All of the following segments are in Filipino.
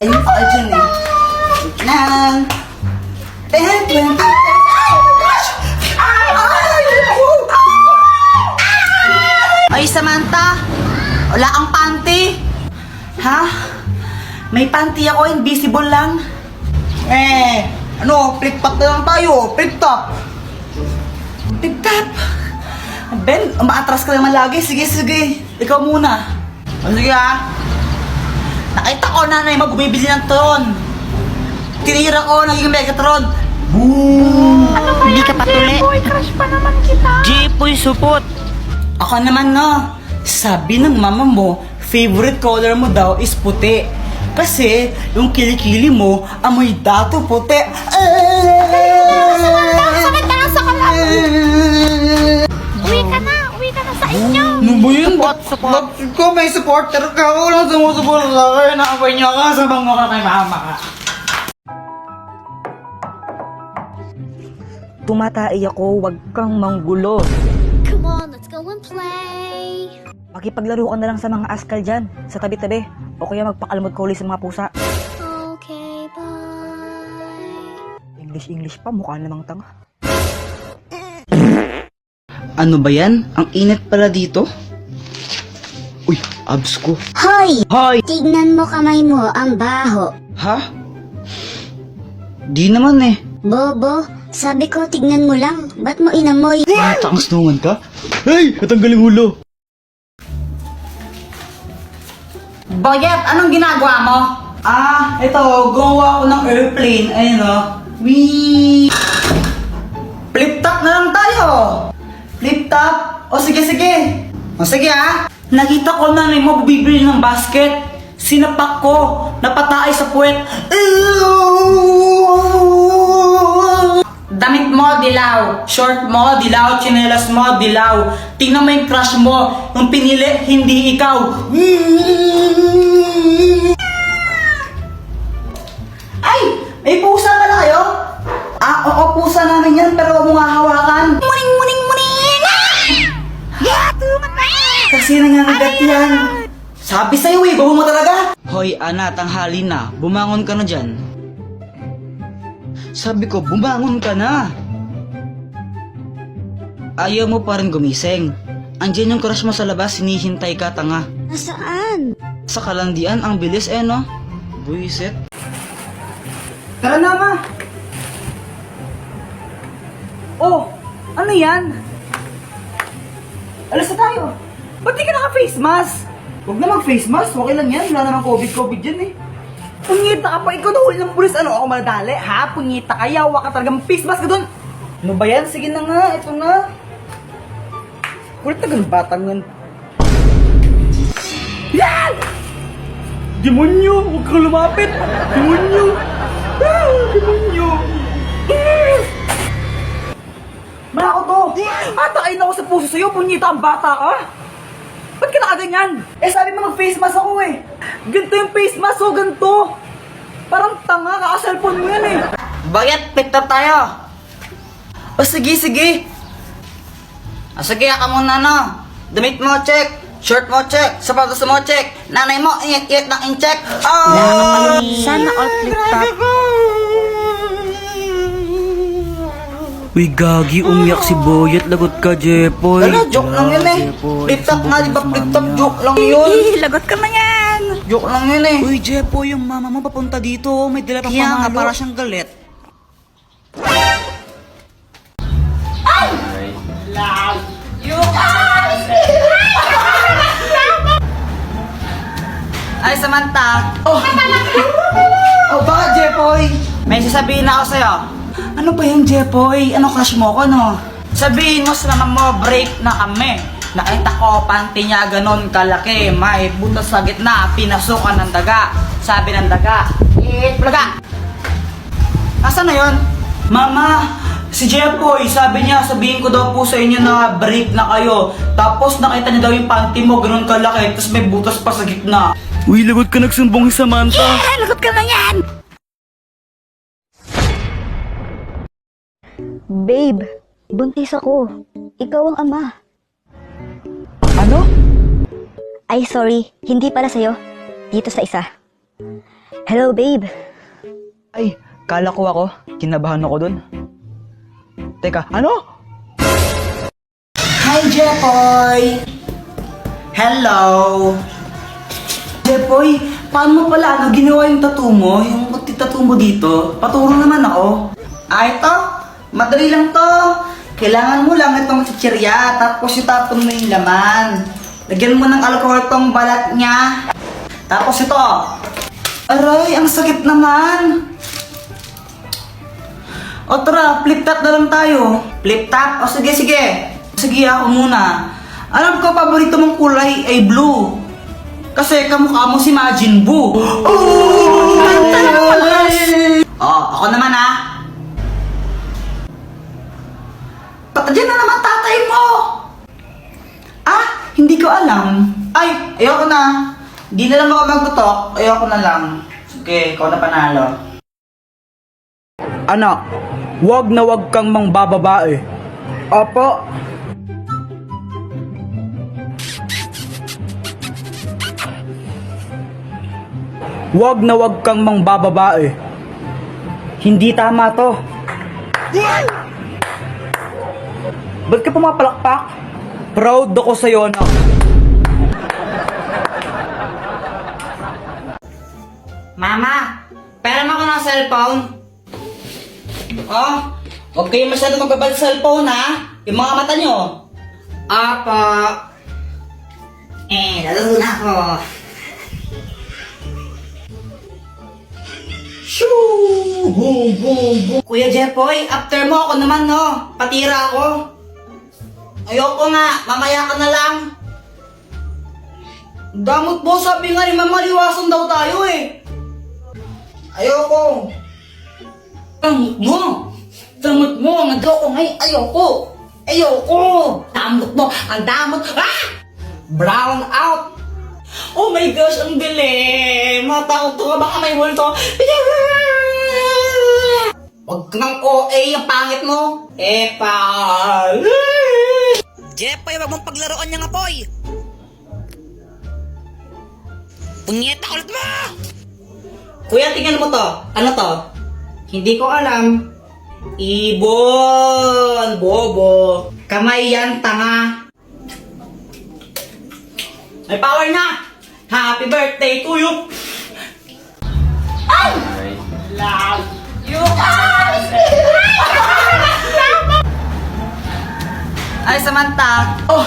Ayun pa ka dyan eh. Wait lang. 10, 20, 30. Ay, oh my gosh! Ay, Samantha! Wala kang panty? Ha? May panty ako, invisible lang. Flip-top na lang tayo. Flip-top. Flip-top. Ben, umaatras ka naman lagi. Sige. Ikaw muna. Sige Nakita ko nanay mo bumibili ng tron. Tinira ko, naging Megatron. Boom! Ano ba Hindi yan, ka patuli. J-boy? Crush pa naman kita. Jipoy supot. Ako naman sabi ng mama mo, favorite color mo daw is puti. Kasi yung kilikili mo, amoy dato puti. Samantha, nasa ka lang. Uwi ka na sa inyo. Ano ba yun? Support. Ko may supporter ka. Walang sumusupport sa akin. Nakapay niya ka. Sabang mo ka kay mama ka. Tumatay ako, wag kang manggulo. Come on, let's go and play. Makipaglaro ka na lang sa mga askal dyan, sa tabi-tabi. O kaya magpakalmod ka uli sa mga pusa. Okay, bye. English pa, mukha namang tanga. Ano ba yan? Ang init pala dito. Uy, abs ko. Hoy! Hoy! Tignan mo kamay mo, ang baho. Ha? Di naman eh. Bobo, sabi ko tignan mo lang. Ba't mo inamoy? Tangas naman ka? Hey! Natanggaling ulo. Bayat, anong ginagawa mo? Ito, gumawa ako ng airplane. Ayun Wee! Flip-top na lang tayo. Flip-top? O sige. O sige Nakita ko na mo bibili ng basket. Sinapak ko. Napataay sa puwet. Damit mo, dilaw. Short mo, dilaw. Tsinelas mo, dilaw. Tingnan mo yung crush mo. Yung pinili, hindi ikaw. Ay! May pusa pala kayo? Oo, pusa namin yan, pero huwag mo nga hawakan. Muning! Kasi nangangagat yan. Sabi sa'yo bago mo talaga. Hoy, Ana, tanghali na. Bumangon ka na dyan. Sabi ko, bumangon ka na. Ayaw mo pa rin gumising. Andiyan yung crush mo sa labas, hinihintay ka, tanga. Nasaan? Sa kalandian, ang bilis no? Buisit. Tara na, ma. Oh, ano yan? Alas na tayo. Ba't di ka naka-face mask? Huwag na mag-face mask, okay lang yan. Wala namang COVID dyan eh. Punyita ka pa, ikaw nahuli ng pulis. Ano ako madali, ha? Punyita ka, yawa ka talaga. Face mask ka dun. Ano ba yan? Sige na nga, ito na. Kulit na ganun batang yan. Yan! Demonyo! Huwag kang lumapit! Demonyo! Demonyo! Manako to! Atakain ako sa puso sa'yo, punyita ang bata ka! Ba't ka nakaganyan? Sabi mo mag-face mask ako eh! Ganito yung face mask o ganito! Parang tanga, kaka-cellphone mo yan eh! Bayat, pick-up tayo! O sige! Sige, ka muna Damit mo, check! Shirt mo, check! Sapatos mo, check! Nanay mo, ingat ng in-check! Sana all flip-top. Uy, gagi, umiyak si Boyet. Lagot ka, Jepoy. Joke lang yun eh! Flip-top nga, di ba? Flip-top, joke lang yun! Lagot ka na yan! Joke lang yun eh! Uy, Jepoy, yung mama mo papunta dito. May dala pang Kaya nga, pamalo. para siyang galit. Ay, Samantha! Bakit, Jepoy? May sasabihin ako sa'yo. Ano ba yung Jepoy? Ano crush mo ko, no? Sabihin mo sa mama mo, break na kami. Nakita ko, panty niya ganon kalaki. May butas sa gitna, pinasukan ng daga. Sabi ng daga, plaga! Nasaan na yun? Mama, si Jepoy, sabi niya, sabihin ko daw po sa inyo na break na kayo. Tapos nakita niya daw yung panty mo, ganon kalaki. Tapos may butas pa sa gitna. Uy, lagot ka nagsumbong si Samantha. Lagot ka na yan! Babe, buntis ako. Ikaw ang ama. Ano? Ay, sorry. Hindi para sa'yo. Dito sa isa. Hello, babe. Ay, kala ko ako. Kinabahan ako dun. Teka, ano? Hi, Jepoy! Hello! Jepoy, paano mo pala ginawa yung tattoo mo? Yung tattoo mo dito? Paturo naman ako. Ito, madali lang to. Kailangan mo lang itong chichirya, tapos itapon mo yung laman. Lagyan mo ng alcohol tong balat niya. Tapos ito. Aray, ang sakit naman. O tara, flip top na lang tayo. Flip top? O sige, sige. Sige, ako muna. Alam ko, paborito mong kulay ay blue. Kasi kamukha mo si Majin Buu. Oh! Kanta na naman! Oh, ako naman ha. Patadyan na naman tatay mo! Ah, hindi ko alam. Ay, ayoko na. Hindi na lang ako magtutok. Ayoko na lang. Sige, ikaw na panalo. Anak, wag na wag kang mangbababae. Opo. Wag na wag kang mangbababae. Hindi tama to. Ba't ka pumapalakpak? Proud ako sa'yo, anak. Mama, pera mo ako ng cellphone. Oh, huwag kayo masyado magbabal sa cellphone, ha? Yung mga mata nyo. Apa. Lalo na ako. Shoo! Boom, boom, boom. Kuya Jepoy, after mo ako naman, no? Patira ako. Ayoko nga, mamaya ka na lang. Damot mo, sabi nga ni Mama, liwasan daw tayo eh. Ayoko. Damot mo. Damot mo, nag-ako ngayon. Ayoko. Ayoko. Damot mo, ang damot. Ah! Brown out. Oh my gosh, ang dilim. Matakot to ka, baka may multo. Huwag kang OA, ang pangit mo. Epa. Jepoy, wag mong paglaruan niyang apoy. Punyeta ulit mo! Kuya, tingnan mo to. Ano to? Hindi ko alam. Ibon. Bobo. Kamay yan, tanga. May power na! Happy birthday to you! Ay! Love you! Ay, Samantha! Oh!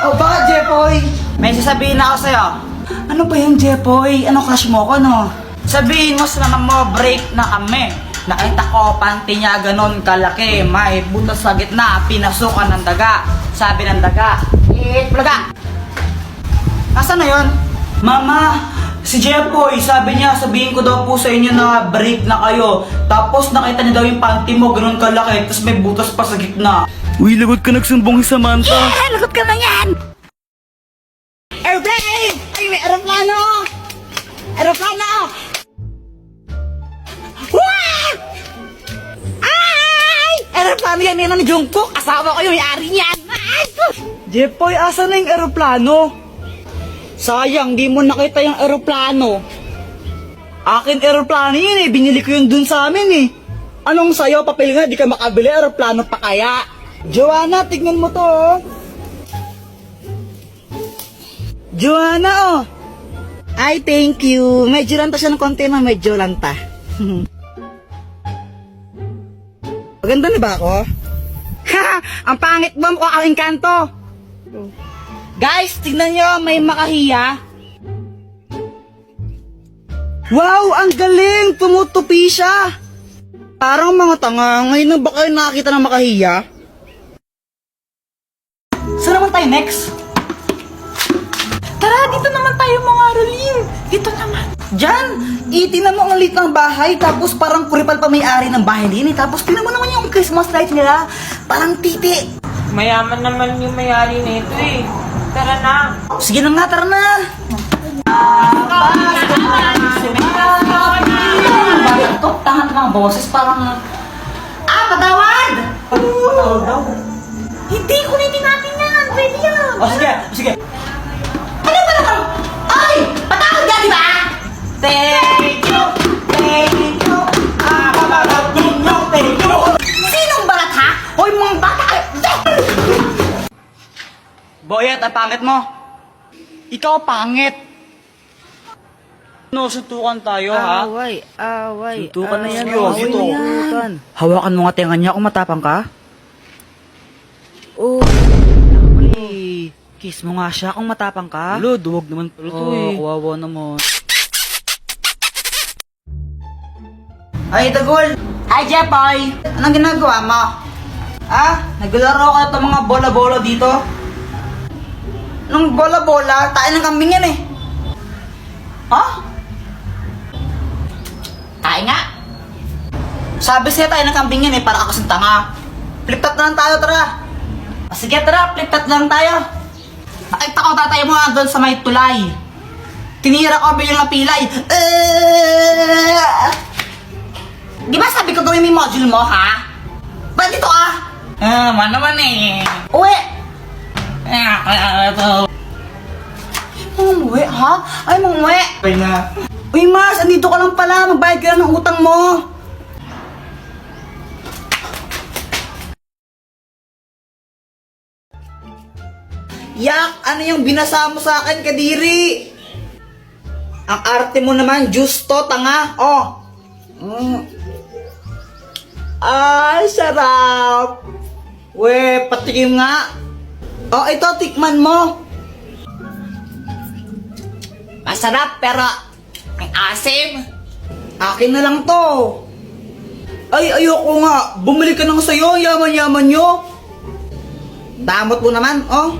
Oh, bakit, Jepoy? May sasabihin na ako sa'yo. Ano ba yung Jepoy? Ano crush mo ko, no? Sabihin mo sa naman mo, break na kami. Nakita ko, panty niya ganon kalaki. May butas sa gitna, pinasukan ng daga. Sabi ng daga, Blaga! Nasaan na yun? Mama, si Jepoy, sabi niya, sabihin ko daw po sa inyo na break na kayo. Tapos nakita niya daw yung panty mo, ganon kalaki. Tapos may butas pa sa gitna. Uy, lagot ka nagsumbong si Samantha. Lagot ka na yan! Airplane! Ay, may aeroplano! Aeroplano! Wow! Ay! Aeroplano yan ni Jungkook! Asawa ko yung may-ari niyan! Ay! Jepoy, asa na yung aeroplano? Sayang, di mo nakita yung aeroplano. Akin aeroplano yun eh, binili ko yun dun sa amin eh. Anong sayo, papel nga, di ka makabili, aeroplano pa kaya? Joanna, tignan mo to oh. Joanna oh. Ay, thank you. Medyo lanta siya ng konti na, medyo lanta. Maganda na ba ako? Ha! Ang pangit mo, mukha kang engkanto. Guys, tignan nyo, may makahiya. Wow, ang galing! Tumutupi siya. Parang mga tanga, ngayon na ba kayo nakakita ng makahiya? Saan naman tayo next? Tara, dito naman tayo mga Rolin. Dito naman. Diyan, itinan mo ang liit ng bahay, tapos parang kuripal pa may-ari ng bahay din eh. Tapos tinan mo naman yung Christmas lights nila, parang titi. Mayaman naman yung may-ari nito eh. Tara na. Sige na nga, tara na. Bakit to? Tangat mga boses, parang... patawad! Patawad daw. Hindi, kulitin natin yan. Pwede yan. O sige, sige. Ano ba naman? Ay! Patawad ka, di ba? Thank you! Thank you! Babagat ninyo! Thank you! Sinong barat ha? Hoy mga bata! Boyet, ang pangit mo. Ikaw pangit. No, suntukan tayo ha? Away. Suntukan na yan. Away Ito. na yan. Hawakan mo nga tenga niya kung matapang ka. Oh. Kiss mo nga siya kung matapang ka. Lo, duwag naman pala to eh. Kawawa naman. Ay, Dagol! Hi, Jepoy! Anong ginagawa mo? Ah? Naglaro ka itong mga bola-bola dito? Nung bola-bola, tayo ng kambing yan eh. Ha? Tayo nga. Sabi siya tayo ng kambing yan eh, para ako sa tanga. Flip-top na lang tayo, tara. Sige, tara, flip-top na lang tayo. Nakita ko tatay mo nga doon sa may tulay. Tinira ko bilang pilay. Di ba sabi ko gawin mo yung module mo, ha? Ba't dito ah? Man naman eh. Uwi! Umuwi, ha? Ay, umuwi. Uwi na. Uy, Mars, andito ka lang pala. Magbayad ka na ng utang mo. Yak, ano yung binasa mo sa akin, Kadiri? Ang arte mo naman, justo, tanga. Oh. Ay, sarap. We, patikim nga. Oh, ito, tikman mo. Masarap, pero ang asim. Akin na lang to. Ay, ayoko nga. Bumili ka ng sayo, yaman-yaman nyo. Damot mo naman, oh.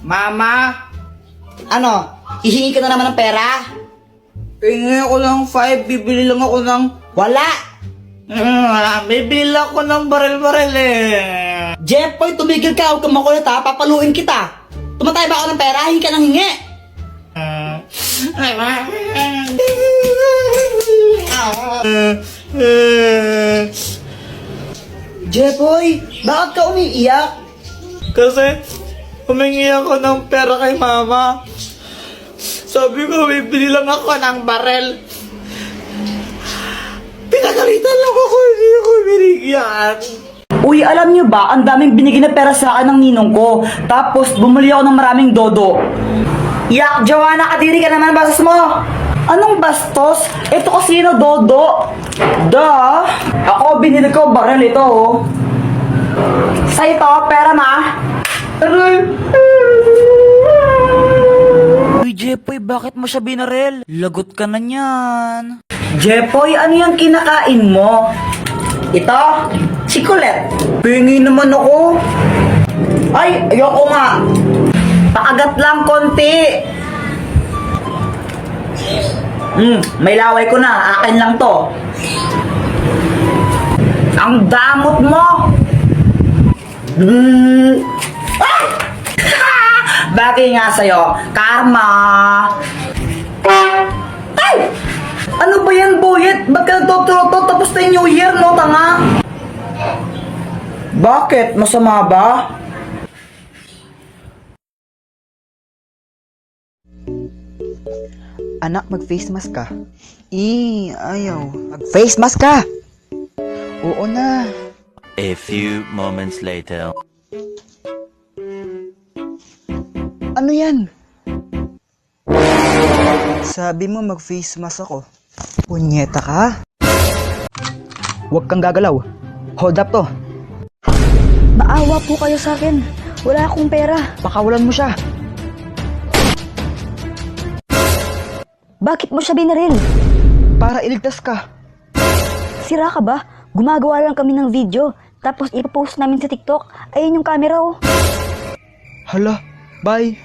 Mama. Ano, hihingi ka na naman ng pera? Hingi ako ng 5, bibili lang ako ng... Wala! Bibili ako ng baril-baril eh. Jepoy, tumigil ka. Huwag kang makulit ha. Papaluin kita. Tumatay ba ako ng pera? Hingi ka ng hingi. Jepoy, bakit ka umiiyak? Kasi humingi ako ng pera kay mama. Sabi ko, bibili lang ako ng barel. Pinagalitan lang ako, hindi ako binigyan. Uy, alam niyo ba, ang daming binigyan na pera sa akin ng ninong ko. Tapos, bumili ako ng maraming dodo. Yak, Joanna, kadiri ka naman, bastos mo. Anong bastos? Ito kasi na dodo. Da. Ako, binili ko barel ito, oh. Sa ito, pera ma. Uy, Jepoy, bakit mo siya binarel? Lagot ka na niyan. Jepoy, ano yung kinakain mo? Ito? Chikulet. Pingi naman ako. Ay, ayoko nga. Pakagat lang konti. May laway ko na. Akin lang to. Ang damot mo. Ah! Bagay nga sa'yo. Karma. Ay! Ano ba yan, Boyet? Ba't ka nagtuturo-to? Tapos na yung New Year, no, tanga? Bakit? Masama ba? Anak, mag-face mask ka. Ayaw. Mag-face mask ka! Oo na. A few moments later. Ano yan? Sabi mo mag-face mask ako. Punyeta ka? Huwag kang gagalaw. Hold up to. Maawa po kayo sa akin. Wala akong pera. Pakawalan mo siya. Bakit mo siya binaril? Para iligtas ka. Sira ka ba? Gumagawa lang kami ng video. Tapos ipopost namin sa TikTok. Ayun yung camera, oh. Hala, bye.